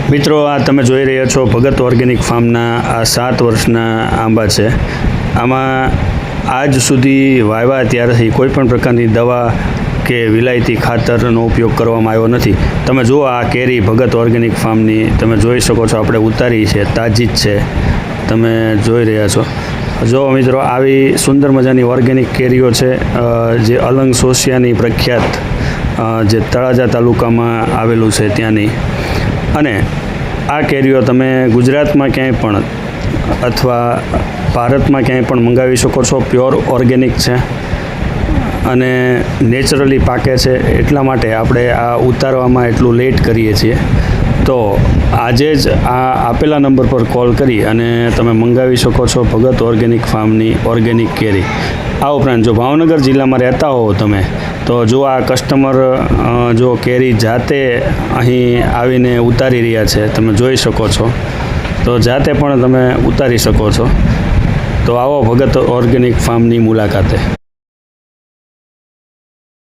મિત્રો, આ તમે જોઈ રહ્યા છો ભગત ઓર્ગેનિક ફાર્મના આ 7 વર્ષના આંબા છે. આમાં આજ સુધી વાવ્યા ત્યારથી કોઈ પણ પ્રકારની દવા કે વિલાયતી ખાતરનો ઉપયોગ કરવામાં આવ્યો નથી. તમે જુઓ આ કેરી ભગત ઓર્ગેનિક ફાર્મની તમે જોઈ શકો છો. આપણે ઉતારી છે, તાજી જ છે, તમે જોઈ રહ્યા છો. જો મિત્રો, આવી સુંદર મજાની ઓર્ગેનિક કેરીઓ છે જે અલંગ સોસિયાની પ્રખ્યાત જે તળાજા તાલુકામાં આવેલું છે ત્યાંની. અને આ કેરીઓ તમે ગુજરાતમાં ક્યાંય પણ અથવા ભારતમાં ક્યાંય પણ મંગાવી શકો છો. પ્યોર ઓર્ગેનિક છે અને નેચરલી પાકે છે. એટલા માટે આપણે આ ઉતારવામાં એટલું લેટ કરીએ છીએ. તો આજે જ આ આપેલા નંબર પર કોલ કરી અને તમે મંગાવી શકો છો ભગત ઓર્ગેનિક ફાર્મની ઓર્ગેનિક કેરી. આ ઉપરાંત જો ભાવનગર જિલ્લામાં રહેતા હો તમે, તો જો આ કસ્ટમર જો કેરી જાતે અહીં આવીને ઉતારી રહ્યા છે, તમે જોઈ શકો છો, તો જાતે પણ તમે ઉતારી શકો છો. તો આવો ભગત ઓર્ગેનિક ફાર્મની મુલાકાતે.